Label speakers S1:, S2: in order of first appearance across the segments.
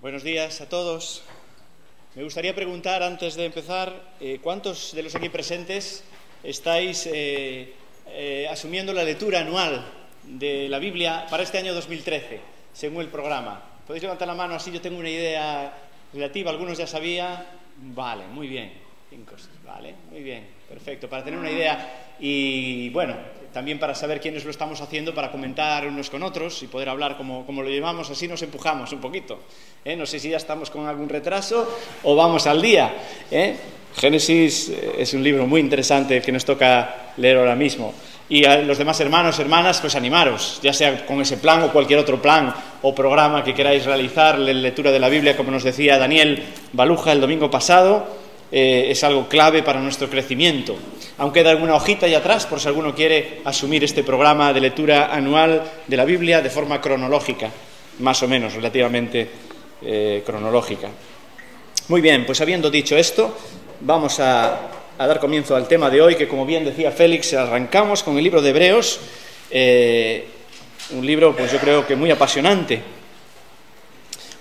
S1: Buenos días a todos. Me gustaría preguntar, antes de empezar, ¿cuántos de los aquí presentes estáis asumiendo la lectura anual de la Biblia para este año 2013, según el programa? ¿Podéis levantar la mano? Así yo tengo una idea relativa. Algunos ya sabía. Vale, muy bien. 5, vale, muy bien, perfecto. Para tener una idea y, bueno, también para saber quiénes lo estamos haciendo, para comentar unos con otros y poder hablar como lo llevamos, así nos empujamos un poquito. No sé si ya estamos con algún retraso o vamos al día. Génesis es un libro muy interesante que nos toca leer ahora mismo. Y a los demás hermanos, hermanas, pues animaros, ya sea con ese plan o cualquier otro plan o programa que queráis realizar, la lectura de la Biblia, como nos decía Daniel Baluja el domingo pasado, es algo clave para nuestro crecimiento. Aún queda alguna hojita ahí atrás por si alguno quiere asumir este programa de lectura anual de la Biblia de forma cronológica, más o menos, relativamente cronológica. Muy bien, pues habiendo dicho esto, vamos a dar comienzo al tema de hoy, que como bien decía Félix, arrancamos con el libro de Hebreos, un libro pues yo creo que muy apasionante.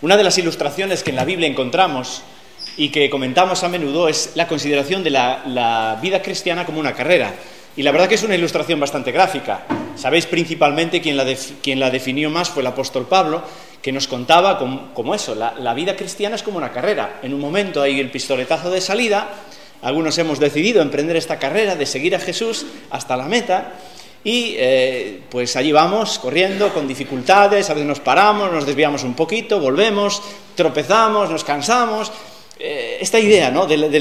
S1: Una de las ilustraciones que en la Biblia encontramos y que comentamos a menudo es la consideración de la vida cristiana como una carrera. Y la verdad que es una ilustración bastante gráfica. Sabéis principalmente quien la definió más fue el apóstol Pablo, que nos contaba como eso, la vida cristiana es como una carrera. En un momento hay el pistoletazo de salida, algunos hemos decidido emprender esta carrera de seguir a Jesús hasta la meta y pues allí vamos corriendo con dificultades, a veces nos paramos, nos desviamos un poquito, volvemos, tropezamos, nos cansamos. Esta idea, ¿no?, de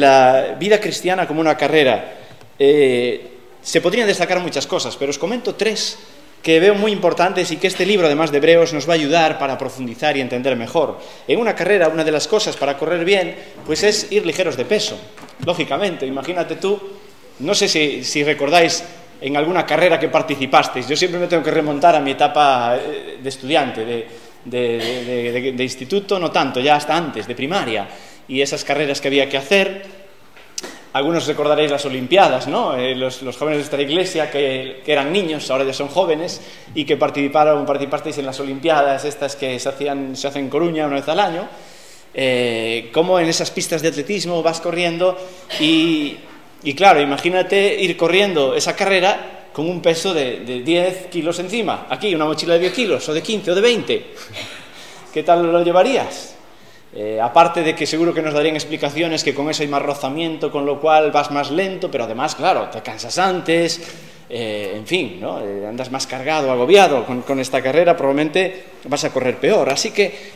S1: la vida cristiana como una carrera. Se podrían destacar muchas cosas, pero os comento 3 que veo muy importantes y que este libro, además de Hebreos, nos va a ayudar para profundizar y entender mejor. En una carrera, una de las cosas para correr bien, pues es ir ligeros de peso. Lógicamente, imagínate tú, no sé si recordáis en alguna carrera que participasteis. Yo siempre me tengo que remontar a mi etapa de estudiante, de instituto, no tanto, ya hasta antes, de primaria, y esas carreras que había que hacer. Algunos recordaréis las Olimpiadas, ¿no? Los jóvenes de esta iglesia que eran niños, ahora ya son jóvenes, y que participasteis en las Olimpiadas, estas que se hacen en Coruña una vez al año. Como en esas pistas de atletismo vas corriendo y claro, imagínate ir corriendo esa carrera con un peso de 10 kilos encima. Aquí, una mochila de 10 kilos, o de 15, o de 20. ¿Qué tal lo llevarías? Aparte de que seguro que nos darían explicaciones que con eso hay más rozamiento, con lo cual vas más lento, pero además, claro, te cansas antes, en fin, ¿no? Andas más cargado, agobiado con esta carrera, probablemente vas a correr peor. Así que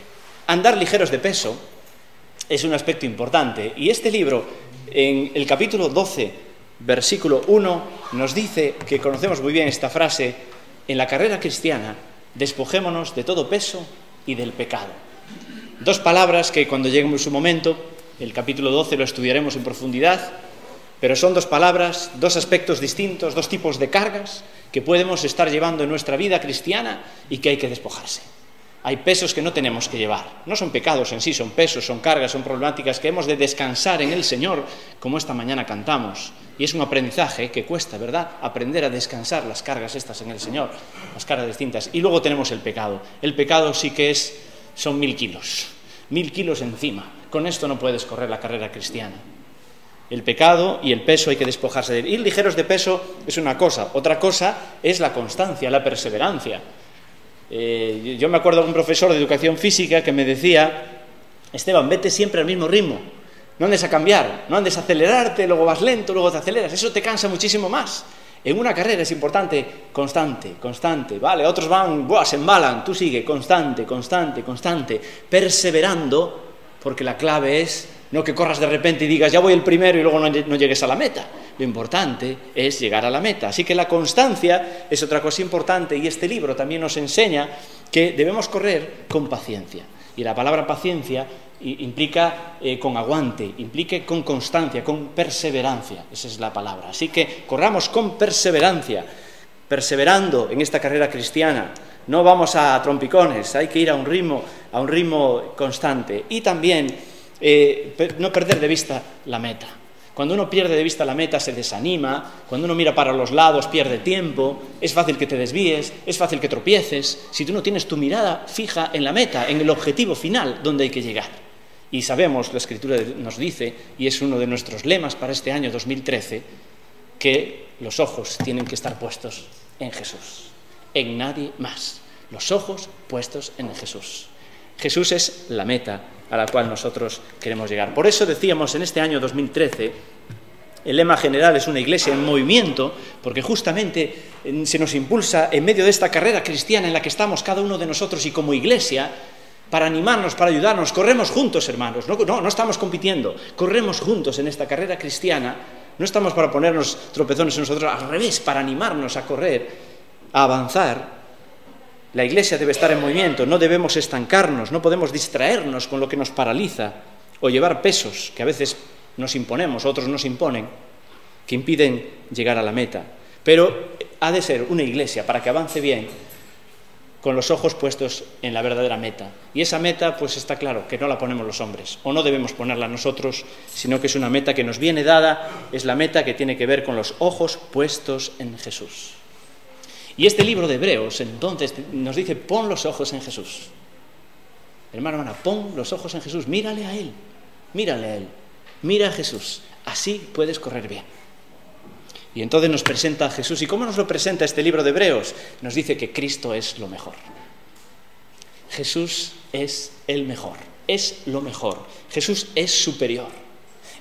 S1: andar ligeros de peso es un aspecto importante. Y este libro, en el capítulo 12, versículo 1, nos dice, que conocemos muy bien esta frase: en la carrera cristiana, despojémonos de todo peso y del pecado. 2 palabras que cuando llegue su momento, el capítulo 12 lo estudiaremos en profundidad, pero son 2 palabras, 2 aspectos distintos, 2 tipos de cargas que podemos estar llevando en nuestra vida cristiana y que hay que despojarse. Hay pesos que no tenemos que llevar. No son pecados en sí, son pesos, son cargas, son problemáticas que hemos de descansar en el Señor, como esta mañana cantamos. Y es un aprendizaje que cuesta, ¿verdad?, aprender a descansar las cargas estas en el Señor, las cargas distintas. Y luego tenemos el pecado. El pecado sí que son 1000 kilos. 1000 kilos encima. Con esto no puedes correr la carrera cristiana. El pecado y el peso hay que despojarse de él. Ir ligeros de peso es una cosa. Otra cosa es la constancia, la perseverancia. Yo me acuerdo de un profesor de educación física que me decía: Esteban, vete siempre al mismo ritmo. No andes a cambiar, no andes a acelerarte, luego vas lento, luego te aceleras. Eso te cansa muchísimo más. En una carrera es importante constante, ¿vale? Otros van, se embalan, tú sigue, constante, perseverando, porque la clave es no que corras de repente y digas ya voy el primero y luego no llegues a la meta. Lo importante es llegar a la meta. Así que la constancia es otra cosa importante, y este libro también nos enseña que debemos correr con paciencia. Y la palabra paciencia implica con aguante, implica con constancia, con perseverancia. Esa es la palabra. Así que corramos con perseverancia, perseverando en esta carrera cristiana. No vamos a trompicones, hay que ir a un ritmo constante. Y también no perder de vista la meta. Cuando uno pierde de vista la meta se desanima, cuando uno mira para los lados pierde tiempo, es fácil que te desvíes, es fácil que tropieces, si tú no tienes tu mirada fija en la meta, en el objetivo final donde hay que llegar. Y sabemos, la Escritura nos dice, y es uno de nuestros lemas para este año 2013, que los ojos tienen que estar puestos en Jesús, en nadie más. Los ojos puestos en Jesús. Jesús es la meta a la cual nosotros queremos llegar. Por eso decíamos en este año 2013, el lema general es una iglesia en movimiento, porque justamente se nos impulsa en medio de esta carrera cristiana en la que estamos cada uno de nosotros y como iglesia, para animarnos, para ayudarnos. Corremos juntos, hermanos, no estamos compitiendo, corremos juntos en esta carrera cristiana. No estamos para ponernos tropezones en nosotros, al revés, para animarnos a correr, a avanzar. La iglesia debe estar en movimiento, no debemos estancarnos, no podemos distraernos con lo que nos paraliza o llevar pesos que a veces nos imponemos, otros nos imponen, que impiden llegar a la meta. Pero ha de ser una iglesia, para que avance bien, con los ojos puestos en la verdadera meta. Y esa meta, pues está claro, que no la ponemos los hombres, o no debemos ponerla nosotros, sino que es una meta que nos viene dada, es la meta que tiene que ver con los ojos puestos en Jesús. Y este libro de Hebreos, entonces, nos dice, pon los ojos en Jesús. Hermano, hermana, pon los ojos en Jesús, mírale a Él, mira a Jesús, así puedes correr bien. Y entonces nos presenta a Jesús. ¿Y cómo nos lo presenta este libro de Hebreos? Nos dice que Cristo es lo mejor. Jesús es el mejor, es lo mejor. Jesús es superior.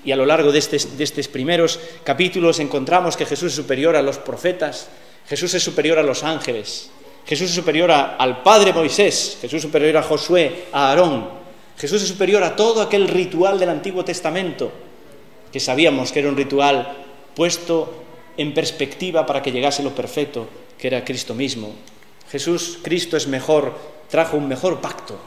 S1: Y a lo largo de estos primeros capítulos encontramos que Jesús es superior a los profetas, Jesús es superior a los ángeles, Jesús es superior al padre Moisés, Jesús es superior a Josué, a Aarón. Jesús es superior a todo aquel ritual del Antiguo Testamento, que sabíamos que era un ritual puesto en perspectiva para que llegase lo perfecto, que era Cristo mismo. Cristo es mejor, trajo un mejor pacto.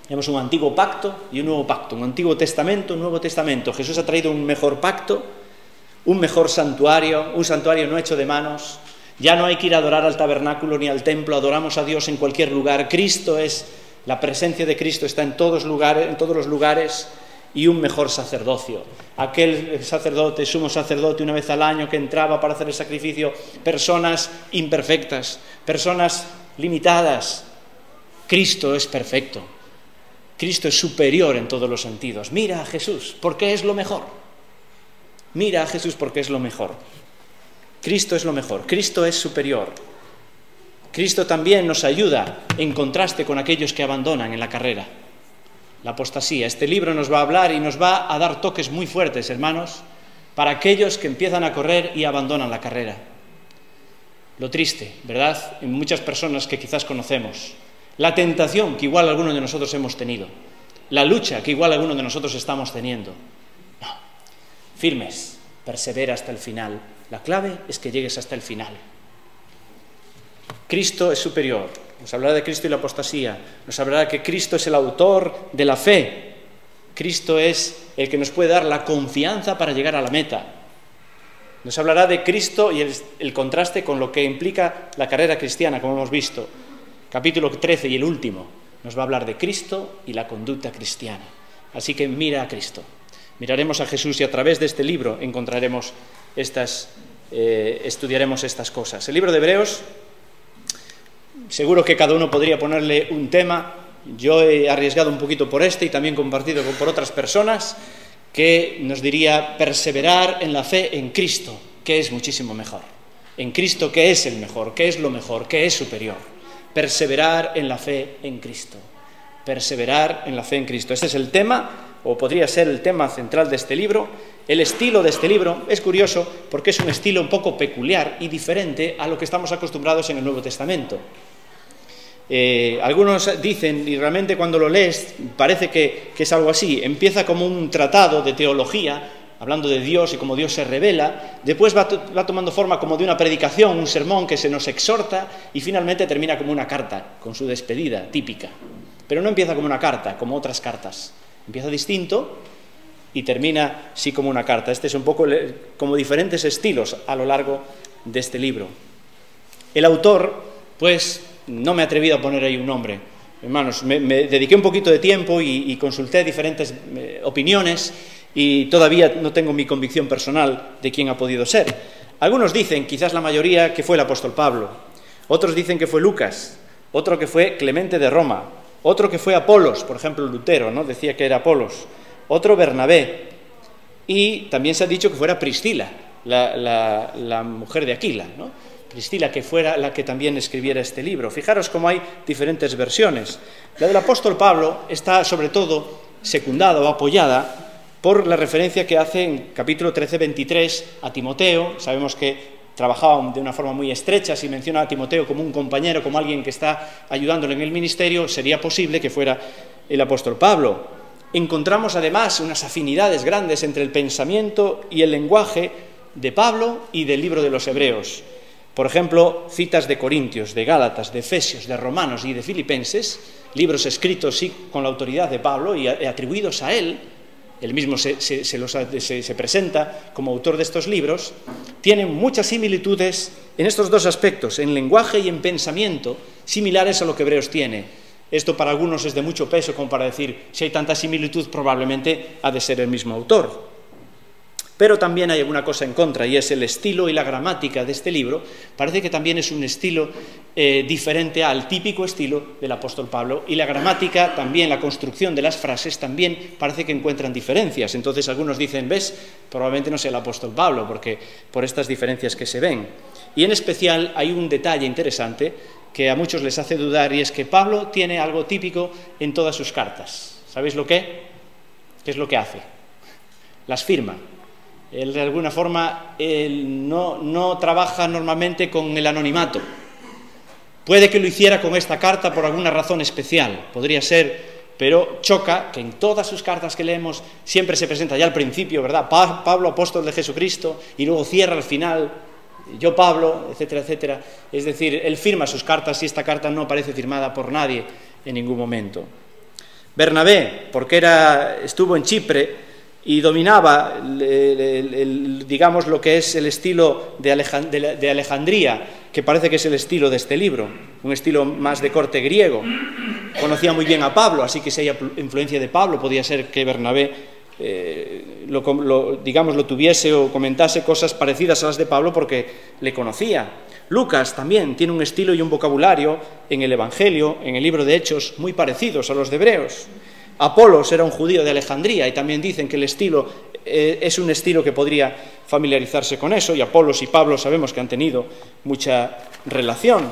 S1: Tenemos un antiguo pacto y un nuevo pacto, un Antiguo Testamento, un Nuevo Testamento. Jesús ha traído un mejor pacto, un mejor santuario, un santuario no hecho de manos. Ya no hay que ir a adorar al tabernáculo ni al templo, adoramos a Dios en cualquier lugar. La presencia de Cristo está en todos los lugares, y un mejor sacerdocio. Aquel sacerdote, sumo sacerdote, una vez al año que entraba para hacer el sacrificio, personas imperfectas, personas limitadas. Cristo es perfecto. Cristo es superior en todos los sentidos. Mira a Jesús, porque es lo mejor. Mira a Jesús porque es lo mejor. Cristo es lo mejor, Cristo es superior. Cristo también nos ayuda en contraste con aquellos que abandonan en la carrera. La apostasía. Este libro nos va a hablar y nos va a dar toques muy fuertes, hermanos, para aquellos que empiezan a correr y abandonan la carrera. Lo triste, ¿verdad?, en muchas personas que quizás conocemos. La tentación que igual algunos de nosotros hemos tenido. La lucha que igual algunos de nosotros estamos teniendo. No. Firmes, persevera hasta el final. La clave es que llegues hasta el final. Cristo es superior. Nos hablará de Cristo y la apostasía. Nos hablará que Cristo es el autor de la fe. Cristo es el que nos puede dar la confianza para llegar a la meta. Nos hablará de Cristo y el contraste con lo que implica la carrera cristiana, como hemos visto. Capítulo 13 y el último nos va a hablar de Cristo y la conducta cristiana. Así que mira a Cristo. Miraremos a Jesús y a través de este libro encontraremos estudiaremos estas cosas. El libro de Hebreos, seguro que cada uno podría ponerle un tema. Yo he arriesgado un poquito por este y también compartido por otras personas, que nos diría perseverar en la fe en Cristo, que es muchísimo mejor. En Cristo, que es el mejor, que es lo mejor, que es superior. Perseverar en la fe en Cristo. Perseverar en la fe en Cristo. Este es el tema, o podría ser el tema central de este libro. El estilo de este libro es curioso porque es un estilo un poco peculiar y diferente a lo que estamos acostumbrados en el Nuevo Testamento. Algunos dicen, y realmente cuando lo lees parece que es algo así, empieza como un tratado de teología, hablando de Dios y cómo Dios se revela, después va tomando forma como de una predicación, un sermón que se nos exhorta, y finalmente termina como una carta, con su despedida típica. Pero no empieza como una carta, como otras cartas. Empieza distinto y termina sí como una carta. Este es un poco como diferentes estilos a lo largo de este libro. El autor, pues, no me he atrevido a poner ahí un nombre. Hermanos, me dediqué un poquito de tiempo y consulté diferentes opiniones y todavía no tengo mi convicción personal de quién ha podido ser. Algunos dicen, quizás la mayoría, que fue el apóstol Pablo. Otros dicen que fue Lucas. Otro que fue Clemente de Roma. Otro que fue Apolos, por ejemplo Lutero, ¿no? Decía que era Apolos. Otro Bernabé. Y también se ha dicho que fuera Priscila, la mujer de Aquila, ¿no? Priscila, que fuera la que también escribiera este libro. Fijaros cómo hay diferentes versiones. La del apóstol Pablo está sobre todo secundada o apoyada por la referencia que hace en capítulo 13-23 a Timoteo. Sabemos que trabajaba de una forma muy estrecha. Si menciona a Timoteo como un compañero, como alguien que está ayudándole en el ministerio, sería posible que fuera el apóstol Pablo. Encontramos además unas afinidades grandes entre el pensamiento y el lenguaje de Pablo y del libro de los Hebreos. Por ejemplo, citas de Corintios, de Gálatas, de Efesios, de Romanos y de Filipenses, libros escritos sí con la autoridad de Pablo y atribuidos a él. Él mismo se presenta como autor de estos libros. Tienen muchas similitudes en estos dos aspectos, en lenguaje y en pensamiento, similares a lo que Hebreos tiene. Esto para algunos es de mucho peso, como para decir, si hay tanta similitud, probablemente ha de ser el mismo autor. Pero también hay alguna cosa en contra, y es el estilo y la gramática de este libro. Parece que también es un estilo diferente al típico estilo del apóstol Pablo, y la gramática también, la construcción de las frases también parece que encuentran diferencias. Entonces algunos dicen, ¿ves? Probablemente no sea el apóstol Pablo, porque por estas diferencias que se ven. Y en especial hay un detalle interesante que a muchos les hace dudar, y es que Pablo tiene algo típico en todas sus cartas. ¿Sabéis lo qué? ¿Qué es lo que hace? Las firma. Él, de alguna forma, no trabaja normalmente con el anonimato. Puede que lo hiciera con esta carta por alguna razón especial, podría ser, pero choca que en todas sus cartas que leemos siempre se presenta ya al principio, ¿verdad? Pablo, apóstol de Jesucristo, y luego cierra al final, yo Pablo, etcétera, etcétera. Es decir, él firma sus cartas y esta carta no aparece firmada por nadie en ningún momento. Bernabé, porque estuvo en Chipre y dominaba, digamos, lo que es el estilo de Alejandría, que parece que es el estilo de este libro, un estilo más de corte griego. Conocía muy bien a Pablo, así que si hay influencia de Pablo, podía ser que Bernabé lo tuviese o comentase cosas parecidas a las de Pablo porque le conocía. Lucas también tiene un estilo y un vocabulario en el Evangelio, en el libro de Hechos, muy parecidos a los de Hebreos. Apolos era un judío de Alejandría y también dicen que el estilo es un estilo que podría familiarizarse con eso, y Apolos y Pablo sabemos que han tenido mucha relación.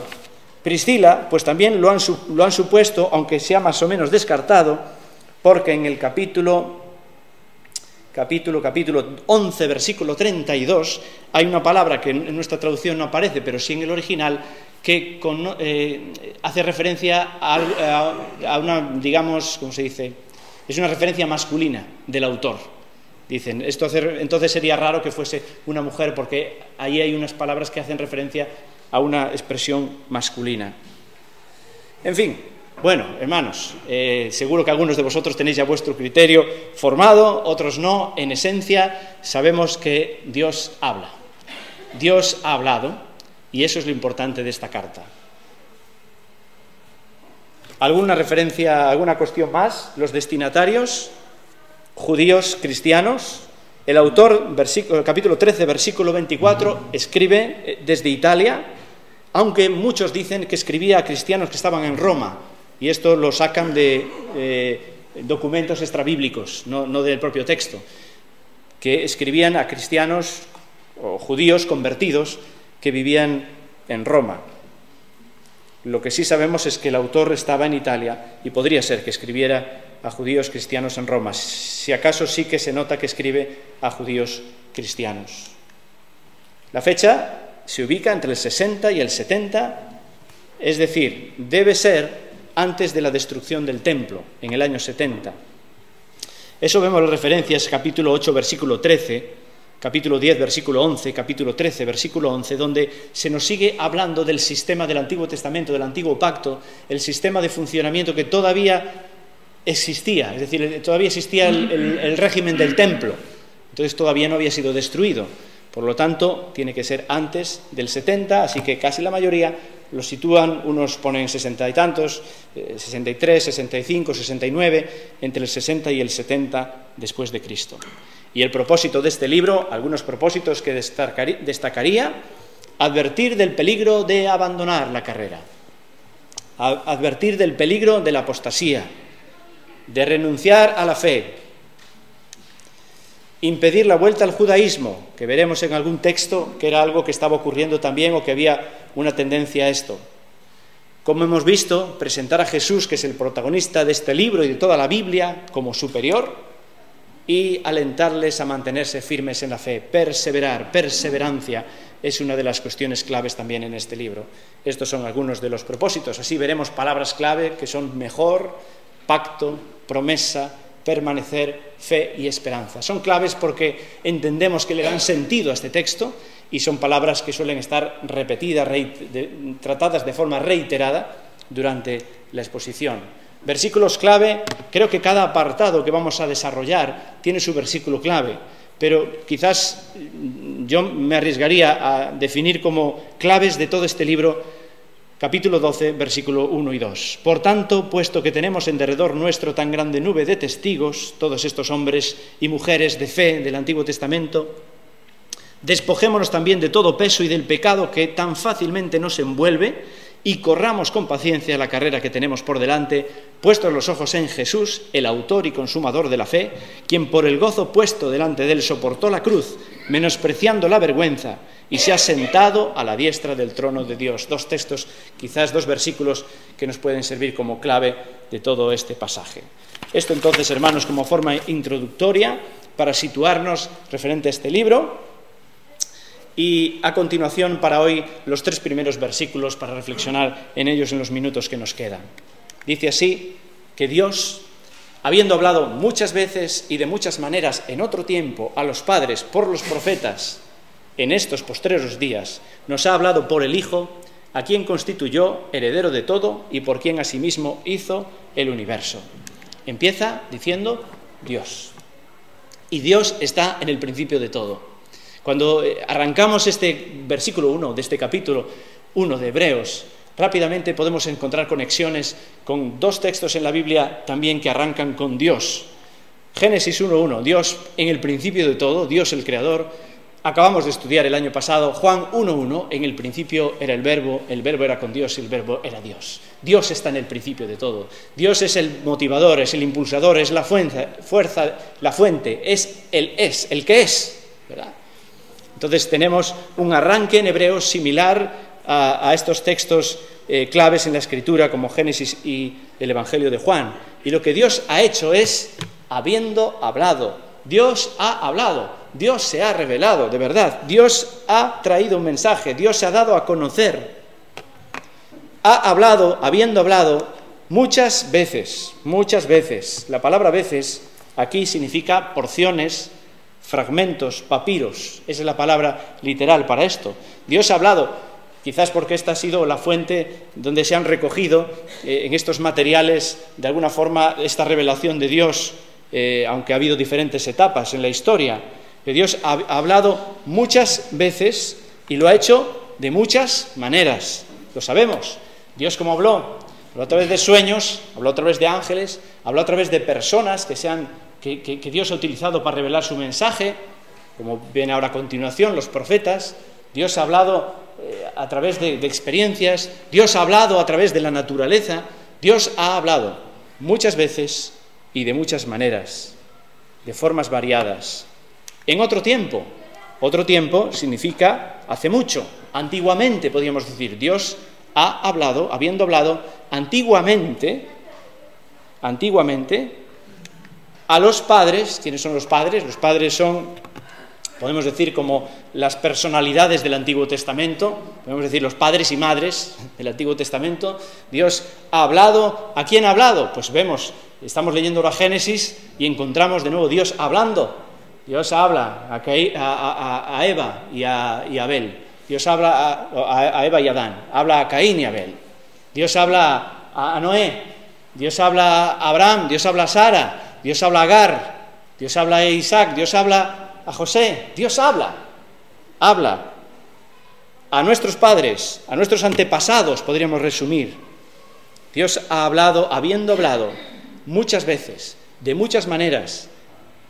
S1: Priscila, pues también lo han supuesto, aunque sea más o menos descartado, porque en el capítulo 11, versículo 32, hay una palabra que en nuestra traducción no aparece, pero sí en el original, que hace referencia a una, digamos, ¿cómo se dice? Es una referencia masculina del autor. Dicen, entonces sería raro que fuese una mujer, porque ahí hay unas palabras que hacen referencia a una expresión masculina. En fin, bueno, hermanos, seguro que algunos de vosotros tenéis ya vuestro criterio formado, otros no. En esencia, sabemos que Dios habla. Dios ha hablado. Y eso es lo importante de esta carta. ¿Alguna referencia, alguna cuestión más? Los destinatarios, judíos cristianos. El autor, capítulo 13, versículo 24, escribe desde Italia, aunque muchos dicen que escribía a cristianos que estaban en Roma, y esto lo sacan de documentos extrabíblicos, no del propio texto, que escribían a cristianos o judíos convertidos que vivían en Roma. Lo que sí sabemos es que el autor estaba en Italia y podría ser que escribiera a judíos cristianos en Roma. Si acaso sí que se nota que escribe a judíos cristianos. La fecha se ubica entre el 60 y el 70, es decir, debe ser antes de la destrucción del templo, en el año 70. Eso vemos las referencias, capítulo 8, versículo 13, capítulo 10, versículo 11, capítulo 13, versículo 11, donde se nos sigue hablando del sistema del Antiguo Testamento, del Antiguo Pacto, el sistema de funcionamiento que todavía existía, es decir, todavía existía el régimen del templo, entonces todavía no había sido destruido. Por lo tanto, tiene que ser antes del 70, así que casi la mayoría los sitúan, unos ponen 60 y tantos, 63, 65, 69, entre el 60 y el 70 después de Cristo. Y el propósito de este libro, algunos propósitos que destacaría: advertir del peligro de abandonar la carrera, advertir del peligro de la apostasía, de renunciar a la fe, impedir la vuelta al judaísmo, que veremos en algún texto que era algo que estaba ocurriendo también o que había una tendencia a esto. Como hemos visto, presentar a Jesús, que es el protagonista de este libro y de toda la Biblia, como superior, y alentarles a mantenerse firmes en la fe. Perseverar, perseverancia, es una de las cuestiones claves también en este libro. Estos son algunos de los propósitos. Así veremos palabras clave que son mejor, pacto, promesa, permanecer, fe y esperanza. Son claves porque entendemos que le dan sentido a este texto y son palabras que suelen estar repetidas, tratadas de forma reiterada durante la exposición. Versículos clave, creo que cada apartado que vamos a desarrollar tiene su versículo clave, pero quizás yo me arriesgaría a definir como claves de todo este libro, capítulo 12, versículo 1 y 2. Por tanto, puesto que tenemos en derredor nuestro tan grande nube de testigos, todos estos hombres y mujeres de fe del Antiguo Testamento, despojémonos también de todo peso y del pecado que tan fácilmente nos envuelve, y corramos con paciencia la carrera que tenemos por delante, puestos los ojos en Jesús, el autor y consumador de la fe, quien por el gozo puesto delante de él soportó la cruz, menospreciando la vergüenza, y se ha sentado a la diestra del trono de Dios. Dos textos, quizás dos versículos que nos pueden servir como clave de todo este pasaje. Esto entonces, hermanos, como forma introductoria para situarnos referente a este libro. Y a continuación, para hoy, los 3 primeros versículos para reflexionar en ellos en los minutos que nos quedan. Dice así, que Dios, habiendo hablado muchas veces y de muchas maneras en otro tiempo a los padres por los profetas, en estos postreros días, nos ha hablado por el Hijo, a quien constituyó heredero de todo y por quien asimismo hizo el universo. Empieza diciendo Dios. Y Dios está en el principio de todo. Cuando arrancamos este versículo 1 de este capítulo 1 de Hebreos, rápidamente podemos encontrar conexiones con dos textos en la Biblia también que arrancan con Dios. Génesis 1.1, Dios en el principio de todo, Dios el Creador. Acabamos de estudiar el año pasado Juan 1.1, en el principio era el verbo era con Dios y el verbo era Dios. Dios está en el principio de todo. Dios es el motivador, es el impulsador, es la fuerza, la fuente, es el que es, ¿verdad? Entonces tenemos un arranque en Hebreos similar a estos textos claves en la Escritura como Génesis y el Evangelio de Juan. Y lo que Dios ha hecho es, habiendo hablado, Dios ha hablado, Dios se ha revelado, de verdad, Dios ha traído un mensaje, Dios se ha dado a conocer. Ha hablado, habiendo hablado, muchas veces. La palabra veces aquí significa porciones, fragmentos, papiros, esa es la palabra literal para esto. Dios ha hablado, quizás porque esta ha sido la fuente donde se han recogido en estos materiales, de alguna forma, esta revelación de Dios, aunque ha habido diferentes etapas en la historia, que Dios ha hablado muchas veces y lo ha hecho de muchas maneras, lo sabemos. Dios, como habló a través de sueños, habló a través de ángeles, habló a través de personas que Dios ha utilizado para revelar su mensaje, como viene ahora a continuación, los profetas. Dios ha hablado a través de experiencias, Dios ha hablado a través de la naturaleza, Dios ha hablado muchas veces y de muchas maneras, de formas variadas. En otro tiempo significa hace mucho, antiguamente podríamos decir, Dios ha hablado, habiendo hablado antiguamente, a los padres. ¿Quiénes son los padres? Los padres son, podemos decir, como las personalidades del Antiguo Testamento, podemos decir los padres y madres del Antiguo Testamento. Dios ha hablado. ¿A quién ha hablado? Pues vemos, estamos leyendo la Génesis y encontramos de nuevo Dios hablando. Dios habla a Eva y a Abel. Dios habla a Eva y a Adán. Habla a Caín y a Abel. Dios habla a Noé. Dios habla a Abraham. Dios habla a Sara. Dios habla a Agar, Dios habla a Isaac, Dios habla a José, Dios habla. a nuestros padres, a nuestros antepasados, podríamos resumir. Dios ha hablado, habiendo hablado muchas veces, de muchas maneras,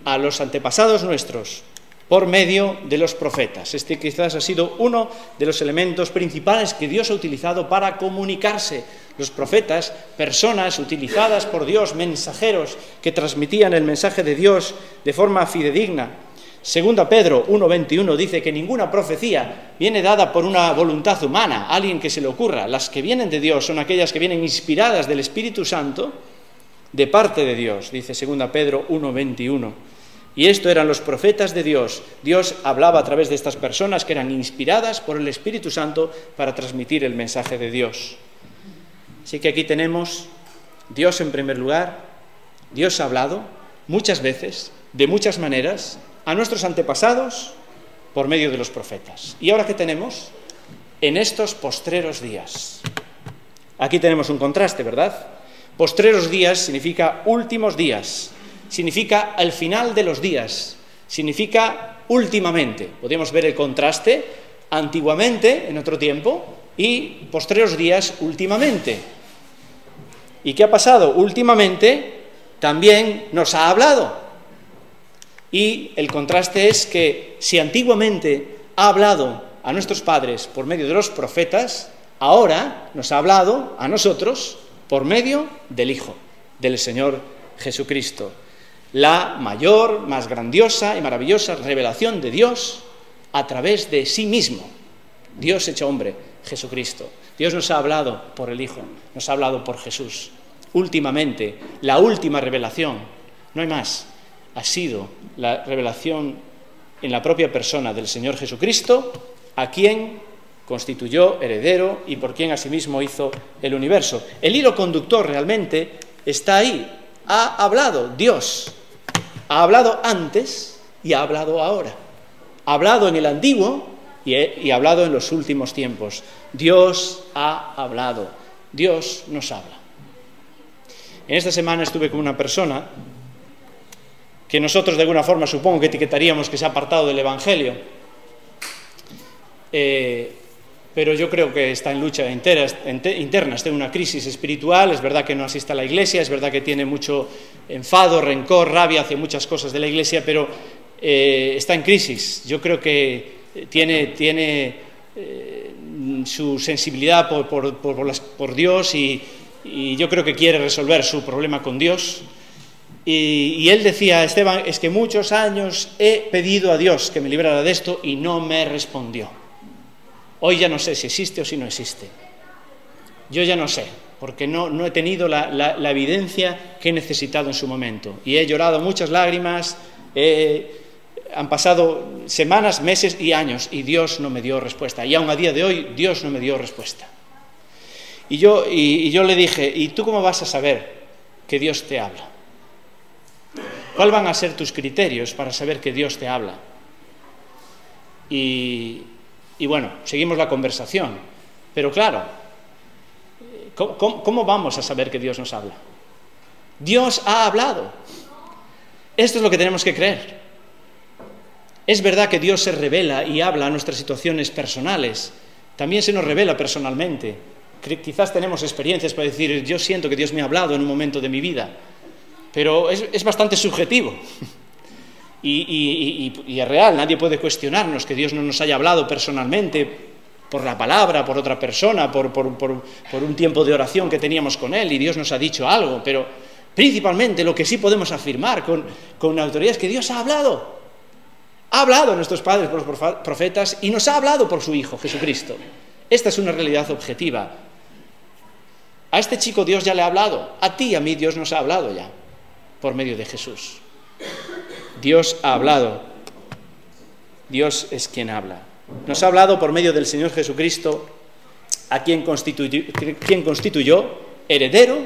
S1: a los antepasados nuestros, por medio de los profetas. Este quizás ha sido uno de los elementos principales que Dios ha utilizado para comunicarse. Los profetas, personas utilizadas por Dios, mensajeros que transmitían el mensaje de Dios de forma fidedigna. Segunda Pedro 1:21 dice que ninguna profecía viene dada por una voluntad humana, a alguien que se le ocurra. Las que vienen de Dios son aquellas que vienen inspiradas del Espíritu Santo de parte de Dios, dice Segunda Pedro 1:21. Y esto eran los profetas de Dios. Dios hablaba a través de estas personas que eran inspiradas por el Espíritu Santo para transmitir el mensaje de Dios. Así que aquí tenemos Dios en primer lugar. Dios ha hablado muchas veces, de muchas maneras, a nuestros antepasados por medio de los profetas. ¿Y ahora qué tenemos? En estos postreros días. Aquí tenemos un contraste, ¿verdad? Postreros días significa últimos días. Significa el final de los días, significa últimamente. Podemos ver el contraste, antiguamente, en otro tiempo, y postreros días, últimamente. ¿Y qué ha pasado? Últimamente también nos ha hablado. Y el contraste es que si antiguamente ha hablado a nuestros padres por medio de los profetas, ahora nos ha hablado a nosotros por medio del Hijo, del Señor Jesucristo. La mayor, más grandiosa y maravillosa revelación de Dios a través de sí mismo. Dios hecho hombre, Jesucristo. Dios nos ha hablado por el Hijo, nos ha hablado por Jesús. Últimamente, la última revelación, no hay más, ha sido la revelación en la propia persona del Señor Jesucristo, a quien constituyó heredero y por quien asimismo hizo el universo. El hilo conductor realmente está ahí. Ha hablado Dios. Ha hablado antes y ha hablado ahora. Ha hablado en el antiguo y ha hablado en los últimos tiempos. Dios ha hablado. Dios nos habla. En esta semana estuve con una persona que nosotros de alguna forma supongo que etiquetaríamos que se ha apartado del Evangelio, pero yo creo que está en lucha interna, está en una crisis espiritual. Es verdad que no asiste a la iglesia, es verdad que tiene mucho enfado, rencor, rabia hacia muchas cosas de la iglesia, pero está en crisis. Yo creo que tiene su sensibilidad por Dios y yo creo que quiere resolver su problema con Dios. Y él decía: Esteban, es que muchos años he pedido a Dios que me librara de esto y no me respondió. Hoy ya no sé si existe o si no existe. Yo ya no sé, porque no he tenido la evidencia que he necesitado en su momento. Y he llorado muchas lágrimas, han pasado semanas, meses y años, y Dios no me dio respuesta. Y aún a día de hoy, Dios no me dio respuesta. Y yo le dije: ¿y tú cómo vas a saber que Dios te habla? ¿Cuáles van a ser tus criterios para saber que Dios te habla? Y bueno, seguimos la conversación. Pero claro, ¿cómo vamos a saber que Dios nos habla? Dios ha hablado. Esto es lo que tenemos que creer. Es verdad que Dios se revela y habla a nuestras situaciones personales. También se nos revela personalmente. Quizás tenemos experiencias para decir: yo siento que Dios me ha hablado en un momento de mi vida. Pero es bastante subjetivo. Y es real, nadie puede cuestionarnos que Dios no nos haya hablado personalmente por la palabra, por otra persona, por un tiempo de oración que teníamos con Él y Dios nos ha dicho algo, pero principalmente lo que sí podemos afirmar con autoridad es que Dios ha hablado a nuestros padres por los profetas y nos ha hablado por su Hijo, Jesucristo. Esta es una realidad objetiva. A este chico Dios ya le ha hablado, a ti y a mí Dios nos ha hablado ya, por medio de Jesús. Dios ha hablado. Dios es quien habla. Nos ha hablado por medio del Señor Jesucristo, a quien constituyó heredero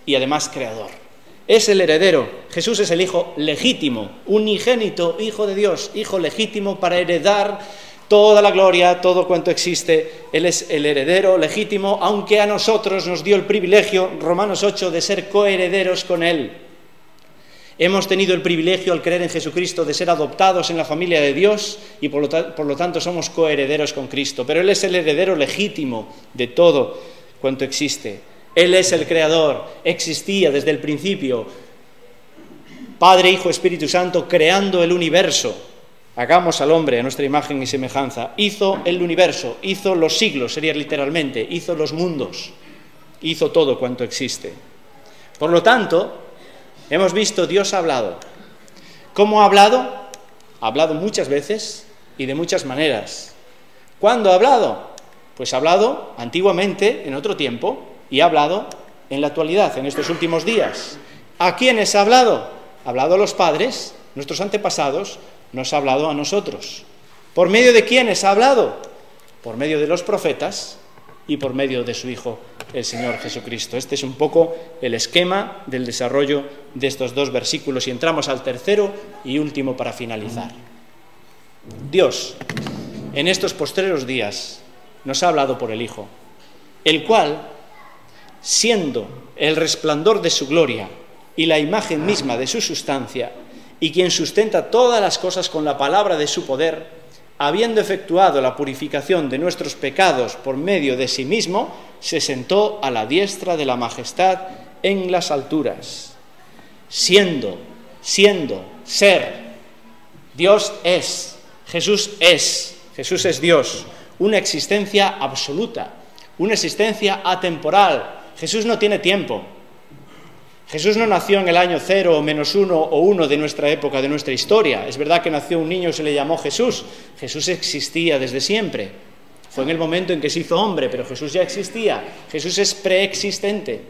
S1: y además creador. Es el heredero. Jesús es el Hijo legítimo, unigénito, Hijo de Dios, Hijo legítimo para heredar toda la gloria, todo cuanto existe. Él es el heredero legítimo, aunque a nosotros nos dio el privilegio, Romanos 8, de ser coherederos con Él. Hemos tenido el privilegio al creer en Jesucristo de ser adoptados en la familia de Dios y por lo tanto somos coherederos con Cristo. Pero Él es el heredero legítimo de todo cuanto existe. Él es el creador, existía desde el principio. Padre, Hijo, Espíritu Santo, creando el universo. Hagamos al hombre a nuestra imagen y semejanza. Hizo el universo, hizo los siglos, sería literalmente, hizo los mundos, hizo todo cuanto existe. Por lo tanto, hemos visto, Dios ha hablado. ¿Cómo ha hablado? Ha hablado muchas veces y de muchas maneras. ¿Cuándo ha hablado? Pues ha hablado antiguamente, en otro tiempo, y ha hablado en la actualidad, en estos últimos días. ¿A quiénes ha hablado? Ha hablado a los padres, nuestros antepasados, nos ha hablado a nosotros. ¿Por medio de quiénes ha hablado? Por medio de los profetas y por medio de su Hijo, el Señor Jesucristo. Este es un poco el esquema del desarrollo de estos dos versículos y entramos al tercero y último para finalizar. Dios, en estos postreros días, nos ha hablado por el Hijo, el cual, siendo el resplandor de su gloria y la imagen misma de su sustancia, y quien sustenta todas las cosas con la palabra de su poder, habiendo efectuado la purificación de nuestros pecados por medio de sí mismo, se sentó a la diestra de la majestad en las alturas. Siendo, ser, Dios es, Jesús es Dios, una existencia absoluta, una existencia atemporal. Jesús no tiene tiempo. Jesús no nació en el año 0 o -1 o 1 de nuestra época, de nuestra historia. Es verdad que nació un niño y se le llamó Jesús. Jesús existía desde siempre. Fue en el momento en que se hizo hombre, pero Jesús ya existía. Jesús es preexistente.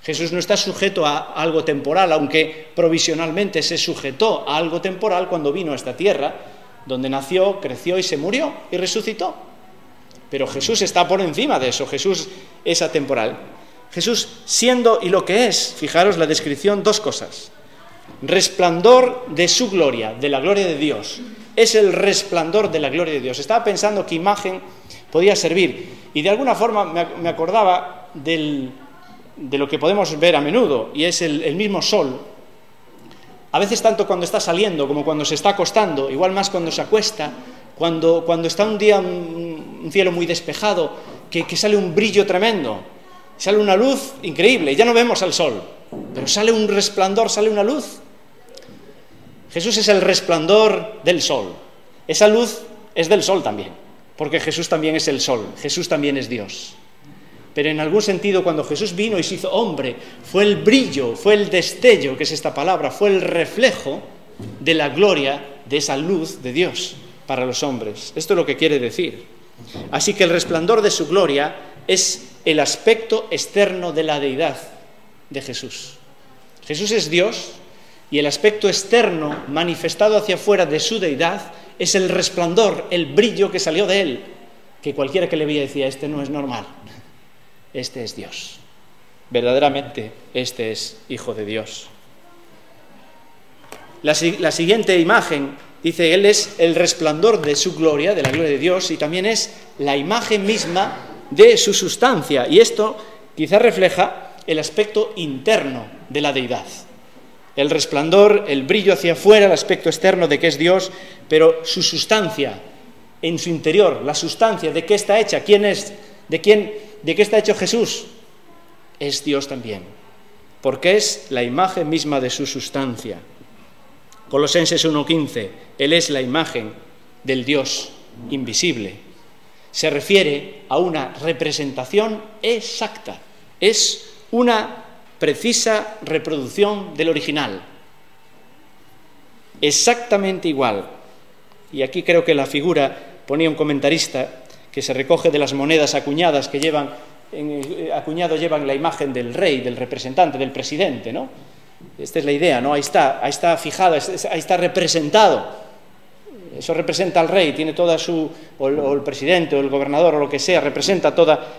S1: Jesús no está sujeto a algo temporal, aunque provisionalmente se sujetó a algo temporal cuando vino a esta tierra, donde nació, creció y se murió y resucitó. Pero Jesús está por encima de eso. Jesús es atemporal. Jesús siendo y lo que es, fijaros la descripción, dos cosas. Resplandor de su gloria, de la gloria de Dios. Es el resplandor de la gloria de Dios. Estaba pensando qué imagen podía servir y de alguna forma me acordaba de lo que podemos ver a menudo, y es el mismo sol. A veces tanto cuando está saliendo como cuando se está acostando, igual más cuando se acuesta, cuando está un día un cielo muy despejado, que sale un brillo tremendo. Sale una luz increíble, ya no vemos al sol, pero sale un resplandor, sale una luz. Jesús es el resplandor del sol. Esa luz es del sol también, porque Jesús también es el sol, Jesús también es Dios. Pero en algún sentido, cuando Jesús vino y se hizo hombre, fue el brillo, fue el destello, que es esta palabra, fue el reflejo de la gloria de esa luz de Dios para los hombres. Esto es lo que quiere decir. Así que el resplandor de su gloria es el aspecto externo de la deidad de Jesús. Jesús es Dios y el aspecto externo manifestado hacia afuera de su deidad es el resplandor, el brillo que salió de él, que cualquiera que le veía decía, este no es normal, este es Dios. Verdaderamente, este es Hijo de Dios. La siguiente imagen dice, Él es el resplandor de su gloria, de la gloria de Dios, y también es la imagen misma de su sustancia, y esto quizá refleja el aspecto interno de la deidad. El resplandor, el brillo hacia afuera, el aspecto externo de que es Dios, pero su sustancia en su interior, la sustancia de qué está hecha, quién es, de qué está hecho Jesús, es Dios también, porque es la imagen misma de su sustancia. Colosenses 1:15, Él es la imagen del Dios invisible. Se refiere a una representación exacta, es una precisa reproducción del original, exactamente igual. Y aquí creo que la figura, ponía un comentarista, que se recoge de las monedas acuñadas que llevan, acuñado llevan la imagen del rey, del representante, del presidente, ¿no? Esta es la idea, ¿no? Ahí está fijado, ahí está representado. Eso representa al rey, tiene toda o el presidente, o el gobernador, o lo que sea, representa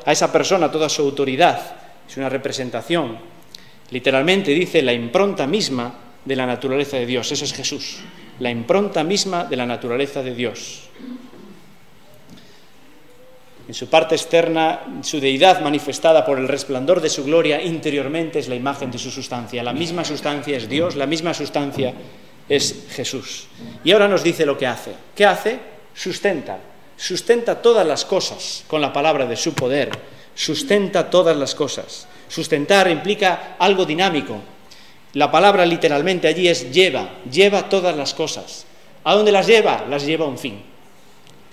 S1: a esa persona, toda su autoridad. Es una representación. Literalmente dice la impronta misma de la naturaleza de Dios. Eso es Jesús, la impronta misma de la naturaleza de Dios. En su parte externa, su deidad manifestada por el resplandor de su gloria, interiormente es la imagen de su sustancia. La misma sustancia es Dios, la misma sustancia es Jesús. Y ahora nos dice lo que hace. ¿Qué hace? Sustenta todas las cosas con la palabra de su poder. Sustenta todas las cosas. Sustentar implica algo dinámico. La palabra literalmente allí es lleva todas las cosas. ¿A dónde las lleva? Las lleva a un fin.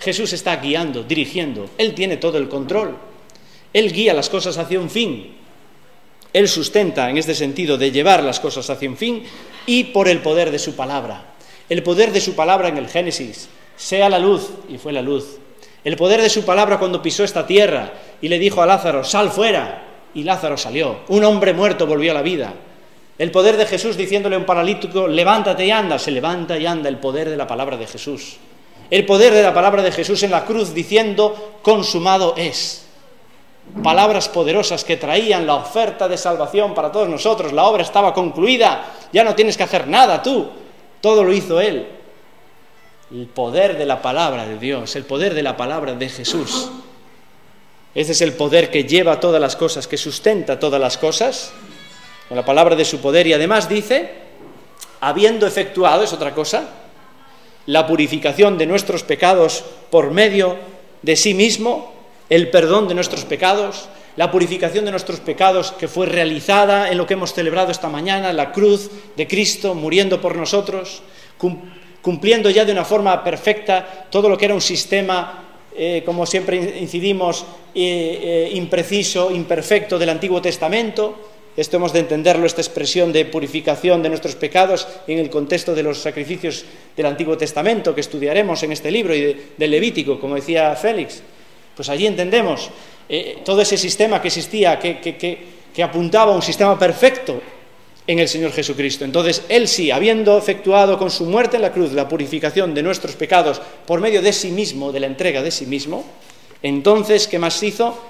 S1: Jesús está guiando, dirigiendo. Él tiene todo el control. Él guía las cosas hacia un fin. Él sustenta en este sentido de llevar las cosas hacia un fin y por el poder de su palabra. El poder de su palabra en el Génesis. Sea la luz, y fue la luz. El poder de su palabra cuando pisó esta tierra y le dijo a Lázaro, sal fuera, y Lázaro salió. Un hombre muerto volvió a la vida. El poder de Jesús diciéndole a un paralítico, levántate y anda, se levanta y anda, el poder de la palabra de Jesús. El poder de la palabra de Jesús en la cruz diciendo, consumado es. Palabras poderosas que traían la oferta de salvación para todos nosotros. La obra estaba concluida, ya no tienes que hacer nada tú, todo lo hizo Él. El poder de la palabra de Dios, el poder de la palabra de Jesús. Ese es el poder que lleva todas las cosas, que sustenta todas las cosas, con la palabra de su poder. Y además dice, habiendo efectuado, es otra cosa, la purificación de nuestros pecados por medio de sí mismo, el perdón de nuestros pecados, la purificación de nuestros pecados que fue realizada en lo que hemos celebrado esta mañana, la cruz de Cristo muriendo por nosotros, cumpliendo ya de una forma perfecta todo lo que era un sistema, como siempre incidimos, impreciso, imperfecto del Antiguo Testamento. Esto hemos de entenderlo, esta expresión de purificación de nuestros pecados en el contexto de los sacrificios del Antiguo Testamento que estudiaremos en este libro y del Levítico, como decía Félix. Pues allí entendemos todo ese sistema que existía, que apuntaba a un sistema perfecto en el Señor Jesucristo. Entonces, Él sí, habiendo efectuado con su muerte en la cruz la purificación de nuestros pecados por medio de sí mismo, de la entrega de sí mismo, entonces, ¿qué más hizo?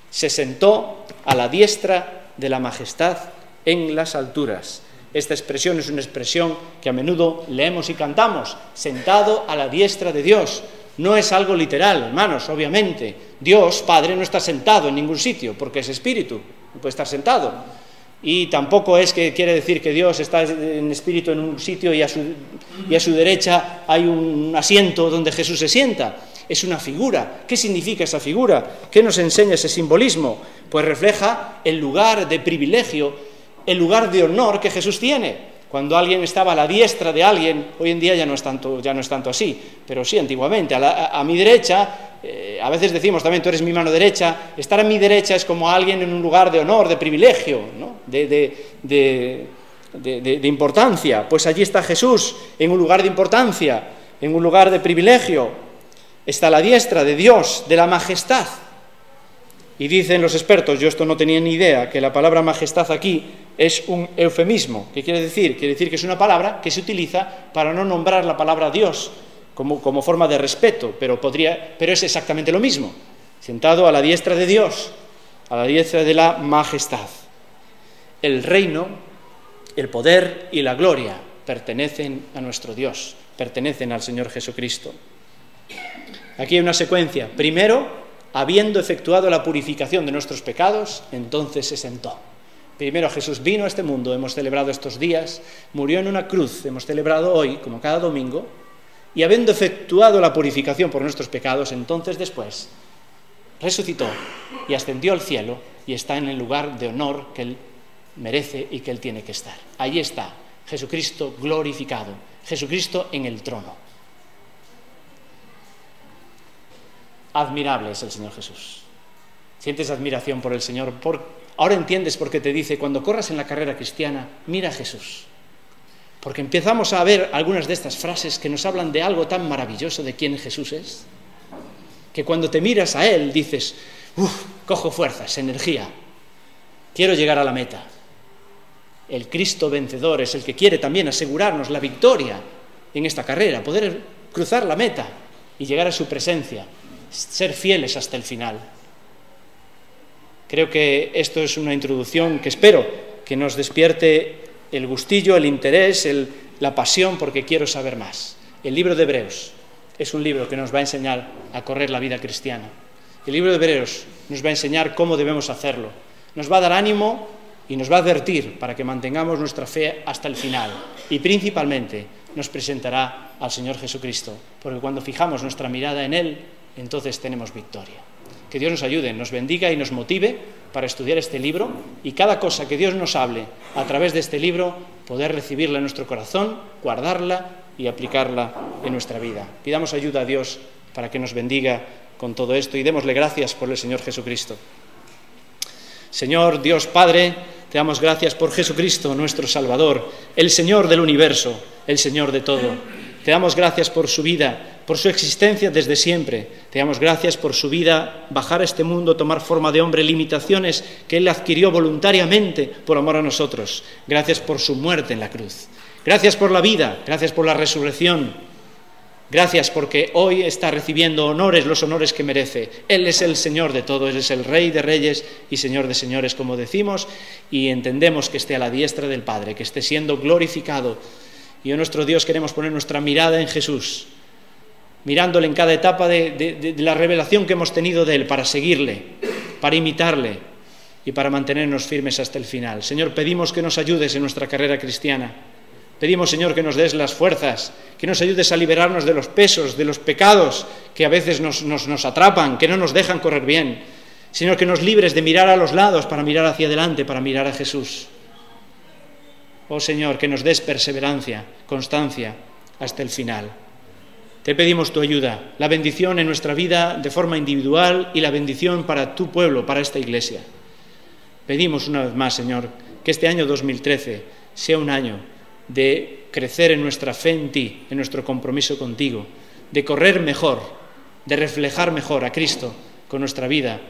S1: Se sentó a la diestra de la majestad en las alturas. Esta expresión es una expresión que a menudo leemos y cantamos, sentado a la diestra de Dios. No es algo literal, hermanos, obviamente. Dios, Padre, no está sentado en ningún sitio, porque es espíritu, no puede estar sentado. Y tampoco es que quiere decir que Dios está en espíritu en un sitio y a su derecha hay un asiento donde Jesús se sienta. Es una figura. ¿Qué significa esa figura? ¿Qué nos enseña ese simbolismo? Pues refleja el lugar de privilegio, el lugar de honor que Jesús tiene. Cuando alguien estaba a la diestra de alguien, hoy en día ya no es tanto así, pero sí antiguamente, a mi derecha, a veces decimos también, tú eres mi mano derecha, estar a mi derecha es como alguien en un lugar de honor, de privilegio, ¿no? de importancia. Pues allí está Jesús, en un lugar de importancia, en un lugar de privilegio. Está a la diestra de Dios, de la majestad. Y dicen los expertos, yo esto no tenía ni idea, que la palabra majestad aquí es un eufemismo. ¿Qué quiere decir? Quiere decir que es una palabra que se utiliza para no nombrar la palabra Dios como forma de respeto, pero es exactamente lo mismo. Sentado a la diestra de Dios, a la diestra de la majestad. El reino, el poder y la gloria pertenecen a nuestro Dios, pertenecen al Señor Jesucristo. Aquí hay una secuencia. Primero, habiendo efectuado la purificación de nuestros pecados, entonces se sentó. Primero Jesús vino a este mundo, hemos celebrado estos días, murió en una cruz, hemos celebrado hoy, como cada domingo, y habiendo efectuado la purificación por nuestros pecados, entonces después resucitó y ascendió al cielo y está en el lugar de honor que Él merece y que Él tiene que estar. Allí está, Jesucristo glorificado, Jesucristo en el trono. Admirable es el Señor Jesús. ¿Sientes admiración por el Señor? Ahora entiendes por qué te dice, cuando corras en la carrera cristiana, mira a Jesús. Porque empezamos a ver algunas de estas frases que nos hablan de algo tan maravilloso de quién Jesús es, que cuando te miras a Él dices, cojo fuerzas, energía, quiero llegar a la meta. El Cristo vencedor es el que quiere también asegurarnos la victoria en esta carrera, poder cruzar la meta y llegar a su presencia, ser fieles hasta el final. Creo que esto es una introducción que espero que nos despierte el gustillo, el interés, la pasión, porque quiero saber más. El libro de Hebreos es un libro que nos va a enseñar a correr la vida cristiana. El libro de Hebreos nos va a enseñar cómo debemos hacerlo. Nos va a dar ánimo y nos va a advertir para que mantengamos nuestra fe hasta el final. Y principalmente nos presentará al Señor Jesucristo, porque cuando fijamos nuestra mirada en Él, entonces tenemos victoria. Que Dios nos ayude, nos bendiga y nos motive para estudiar este libro y cada cosa que Dios nos hable a través de este libro, poder recibirla en nuestro corazón, guardarla y aplicarla en nuestra vida. Pidamos ayuda a Dios para que nos bendiga con todo esto y démosle gracias por el Señor Jesucristo. Señor Dios Padre, te damos gracias por Jesucristo, nuestro Salvador, el Señor del universo, el Señor de todo. Te damos gracias por su vida, por su existencia desde siempre. Te damos gracias por su vida, bajar a este mundo, tomar forma de hombre, limitaciones que Él adquirió voluntariamente por amor a nosotros. Gracias por su muerte en la cruz. Gracias por la vida, gracias por la resurrección. Gracias porque hoy está recibiendo honores, los honores que merece. Él es el Señor de todo, Él es el Rey de reyes y Señor de señores, como decimos, y entendemos que esté a la diestra del Padre, que esté siendo glorificado. Y oh nuestro Dios, queremos poner nuestra mirada en Jesús, mirándole en cada etapa de la revelación que hemos tenido de Él, para seguirle, para imitarle y para mantenernos firmes hasta el final. Señor, pedimos que nos ayudes en nuestra carrera cristiana. Pedimos, Señor, que nos des las fuerzas, que nos ayudes a liberarnos de los pesos, de los pecados que a veces nos atrapan, que no nos dejan correr bien. Señor, que nos libres de mirar a los lados para mirar hacia adelante, para mirar a Jesús. Oh Señor, que nos des perseverancia, constancia hasta el final. Te pedimos tu ayuda, la bendición en nuestra vida de forma individual y la bendición para tu pueblo, para esta iglesia. Pedimos una vez más, Señor, que este año 2013 sea un año de crecer en nuestra fe en ti, en nuestro compromiso contigo, de correr mejor, de reflejar mejor a Cristo con nuestra vida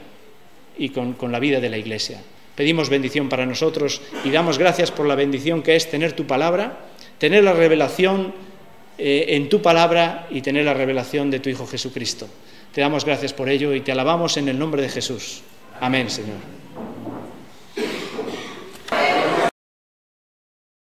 S1: y con la vida de la iglesia. Pedimos bendición para nosotros y damos gracias por la bendición que es tener tu palabra, tener la revelación en tu palabra y tener la revelación de tu Hijo Jesucristo. Te damos gracias por ello y te alabamos en el nombre de Jesús. Amén, Señor.